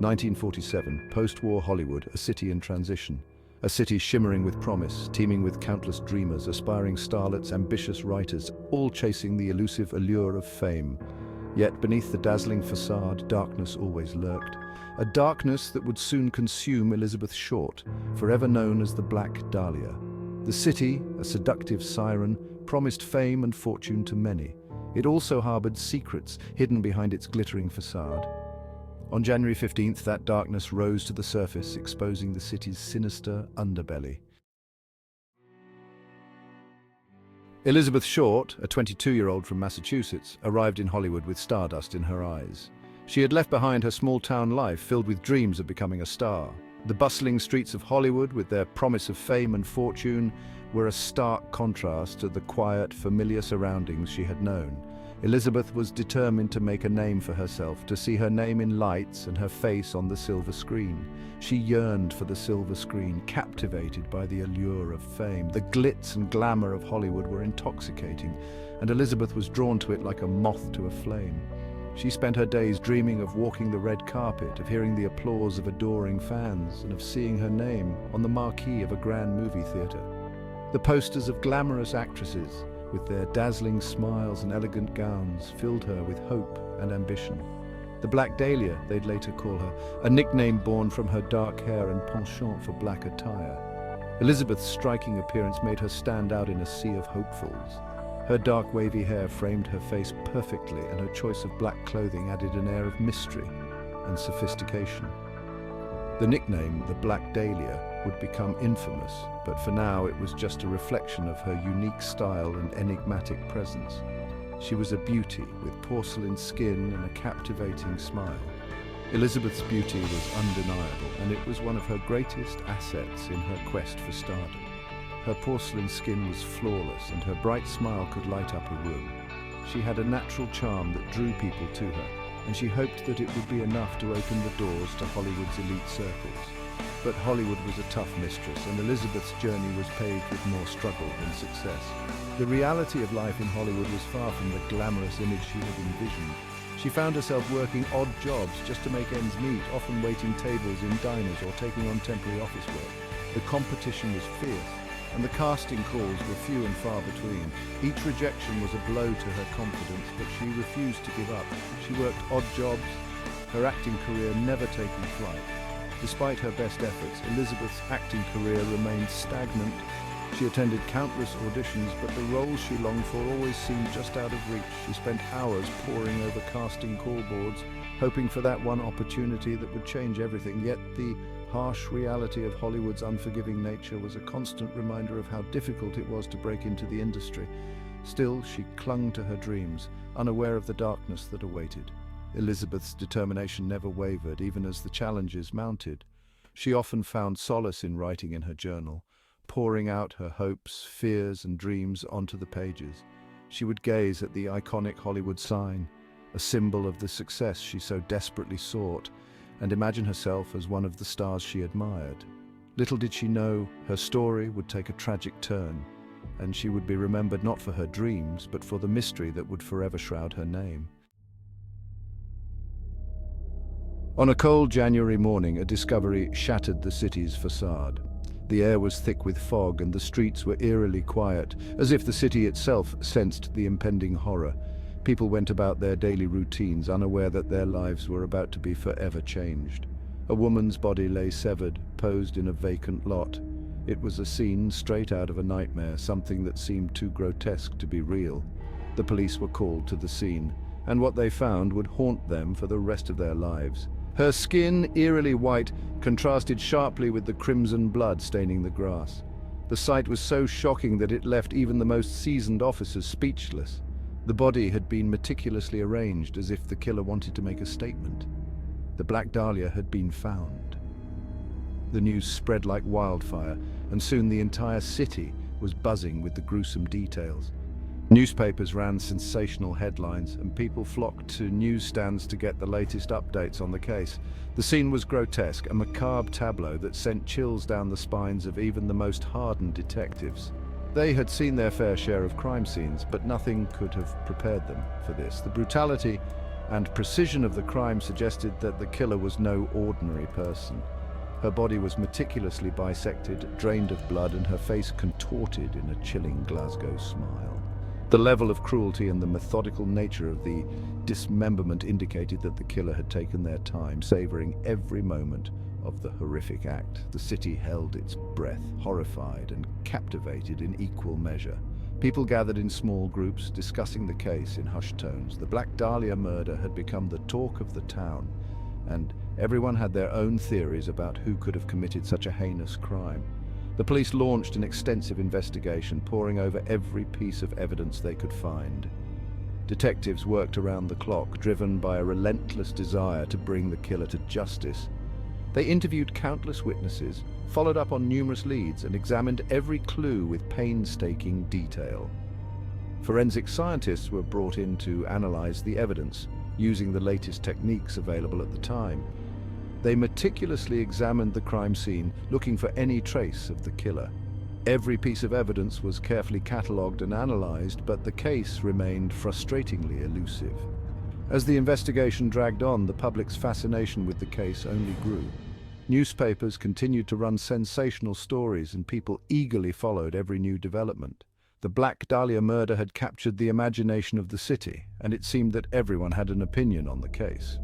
1947, post-war Hollywood, a city in transition. A city shimmering with promise, teeming with countless dreamers, aspiring starlets, ambitious writers, all chasing the elusive allure of fame. Yet beneath the dazzling facade, darkness always lurked. A darkness that would soon consume Elizabeth Short, forever known as the Black Dahlia. The city, a seductive siren, promised fame and fortune to many. It also harbored secrets hidden behind its glittering facade. On January 15th, that darkness rose to the surface, exposing the city's sinister underbelly. Elizabeth Short, a 22-year-old from Massachusetts, arrived in Hollywood with stardust in her eyes. She had left behind her small-town life filled with dreams of becoming a star. The bustling streets of Hollywood, with their promise of fame and fortune, were a stark contrast to the quiet, familiar surroundings she had known. Elizabeth was determined to make a name for herself, to see her name in lights and her face on the silver screen. She yearned for the silver screen, captivated by the allure of fame. The glitz and glamour of Hollywood were intoxicating, and Elizabeth was drawn to it like a moth to a flame. She spent her days dreaming of walking the red carpet, of hearing the applause of adoring fans, and of seeing her name on the marquee of a grand movie theater. The posters of glamorous actresses, with their dazzling smiles and elegant gowns, filled her with hope and ambition. The Black Dahlia, they'd later call her, a nickname born from her dark hair and penchant for black attire. Elizabeth's striking appearance made her stand out in a sea of hopefuls. Her dark wavy hair framed her face perfectly, and her choice of black clothing added an air of mystery and sophistication. The nickname, the Black Dahlia, would become infamous, but for now it was just a reflection of her unique style and enigmatic presence. She was a beauty with porcelain skin and a captivating smile. Elizabeth's beauty was undeniable, and it was one of her greatest assets in her quest for stardom. Her porcelain skin was flawless, and her bright smile could light up a room. She had a natural charm that drew people to her, and she hoped that it would be enough to open the doors to Hollywood's elite circles. But Hollywood was a tough mistress, and Elizabeth's journey was paved with more struggle than success. The reality of life in Hollywood was far from the glamorous image she had envisioned. She found herself working odd jobs just to make ends meet, often waiting tables in diners or taking on temporary office work. The competition was fierce, and the casting calls were few and far between. Each rejection was a blow to her confidence, but she refused to give up. She worked odd jobs, her acting career never taking flight. Despite her best efforts, Elizabeth's acting career remained stagnant. She attended countless auditions, but the roles she longed for always seemed just out of reach. She spent hours poring over casting call boards, hoping for that one opportunity that would change everything. Yet the harsh reality of Hollywood's unforgiving nature was a constant reminder of how difficult it was to break into the industry. Still, she clung to her dreams, unaware of the darkness that awaited. Elizabeth's determination never wavered, even as the challenges mounted. She often found solace in writing in her journal, pouring out her hopes, fears, and dreams onto the pages. She would gaze at the iconic Hollywood sign, a symbol of the success she so desperately sought, and imagine herself as one of the stars she admired. Little did she know, her story would take a tragic turn, and she would be remembered not for her dreams, but for the mystery that would forever shroud her name. On a cold January morning, a discovery shattered the city's facade. The air was thick with fog, and the streets were eerily quiet, as if the city itself sensed the impending horror. People went about their daily routines, unaware that their lives were about to be forever changed. A woman's body lay severed, posed in a vacant lot. It was a scene straight out of a nightmare, something that seemed too grotesque to be real. The police were called to the scene, and what they found would haunt them for the rest of their lives. Her skin, eerily white, contrasted sharply with the crimson blood staining the grass. The sight was so shocking that it left even the most seasoned officers speechless. The body had been meticulously arranged, as if the killer wanted to make a statement. The Black Dahlia had been found. The news spread like wildfire, and soon the entire city was buzzing with the gruesome details. Newspapers ran sensational headlines, and people flocked to newsstands to get the latest updates on the case. The scene was grotesque, a macabre tableau that sent chills down the spines of even the most hardened detectives. They had seen their fair share of crime scenes, but nothing could have prepared them for this. The brutality and precision of the crime suggested that the killer was no ordinary person. Her body was meticulously bisected, drained of blood, and her face contorted in a chilling Glasgow smile. The level of cruelty and the methodical nature of the dismemberment indicated that the killer had taken their time, savoring every moment of the horrific act. The city held its breath, horrified and captivated in equal measure. People gathered in small groups, discussing the case in hushed tones. The Black Dahlia murder had become the talk of the town, and everyone had their own theories about who could have committed such a heinous crime. The police launched an extensive investigation, poring over every piece of evidence they could find. Detectives worked around the clock, driven by a relentless desire to bring the killer to justice. They interviewed countless witnesses, followed up on numerous leads, and examined every clue with painstaking detail. Forensic scientists were brought in to analyze the evidence, using the latest techniques available at the time. They meticulously examined the crime scene, looking for any trace of the killer. Every piece of evidence was carefully catalogued and analyzed, but the case remained frustratingly elusive. As the investigation dragged on, the public's fascination with the case only grew. Newspapers continued to run sensational stories, and people eagerly followed every new development. The Black Dahlia murder had captured the imagination of the city, and it seemed that everyone had an opinion on the case.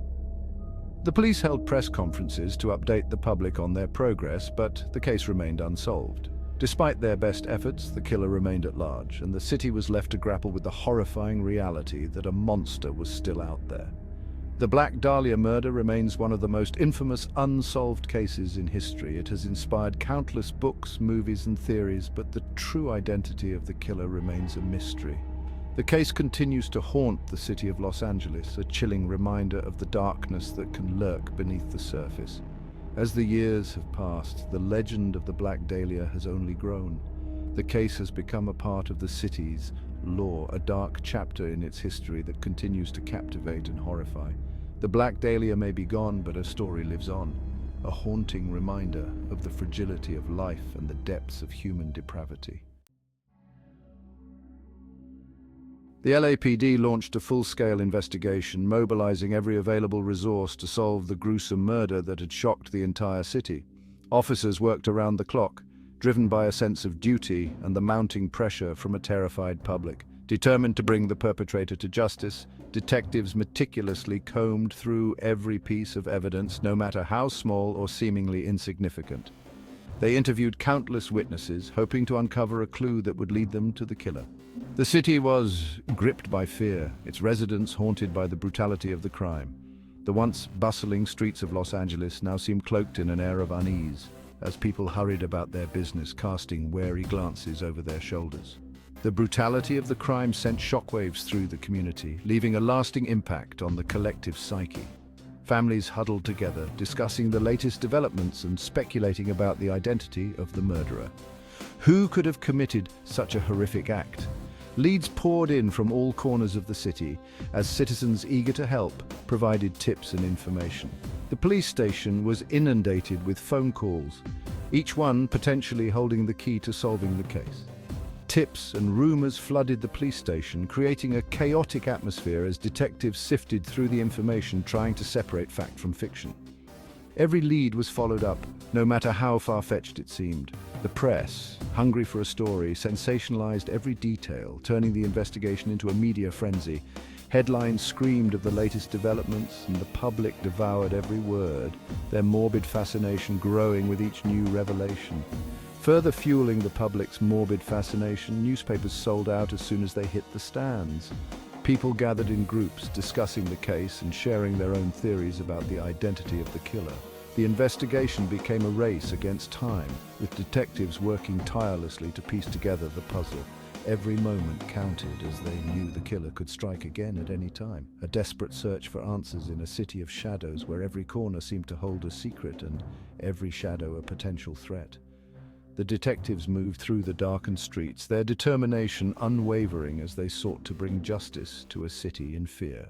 The police held press conferences to update the public on their progress, but the case remained unsolved. Despite their best efforts, the killer remained at large, and the city was left to grapple with the horrifying reality that a monster was still out there. The Black Dahlia murder remains one of the most infamous unsolved cases in history. It has inspired countless books, movies, and theories, but the true identity of the killer remains a mystery. The case continues to haunt the city of Los Angeles, a chilling reminder of the darkness that can lurk beneath the surface. As the years have passed, the legend of the Black Dahlia has only grown. The case has become a part of the city's lore, a dark chapter in its history that continues to captivate and horrify. The Black Dahlia may be gone, but her story lives on, a haunting reminder of the fragility of life and the depths of human depravity. The LAPD launched a full-scale investigation, mobilizing every available resource to solve the gruesome murder that had shocked the entire city. Officers worked around the clock, driven by a sense of duty and the mounting pressure from a terrified public. Determined to bring the perpetrator to justice, detectives meticulously combed through every piece of evidence, no matter how small or seemingly insignificant. They interviewed countless witnesses, hoping to uncover a clue that would lead them to the killer. The city was gripped by fear, its residents haunted by the brutality of the crime. The once bustling streets of Los Angeles now seemed cloaked in an air of unease, as people hurried about their business, casting wary glances over their shoulders. The brutality of the crime sent shockwaves through the community, leaving a lasting impact on the collective psyche. Families huddled together, discussing the latest developments and speculating about the identity of the murderer. Who could have committed such a horrific act? Leads poured in from all corners of the city, as citizens eager to help provided tips and information. The police station was inundated with phone calls, each one potentially holding the key to solving the case. Tips and rumors flooded the police station, creating a chaotic atmosphere as detectives sifted through the information, trying to separate fact from fiction. Every lead was followed up, no matter how far-fetched it seemed. The press, hungry for a story, sensationalized every detail, turning the investigation into a media frenzy. Headlines screamed of the latest developments, and the public devoured every word, their morbid fascination growing with each new revelation. Further fueling the public's morbid fascination, newspapers sold out as soon as they hit the stands. People gathered in groups, discussing the case and sharing their own theories about the identity of the killer. The investigation became a race against time, with detectives working tirelessly to piece together the puzzle. Every moment counted, as they knew the killer could strike again at any time. A desperate search for answers in a city of shadows where every corner seemed to hold a secret and every shadow a potential threat. The detectives moved through the darkened streets, their determination unwavering as they sought to bring justice to a city in fear.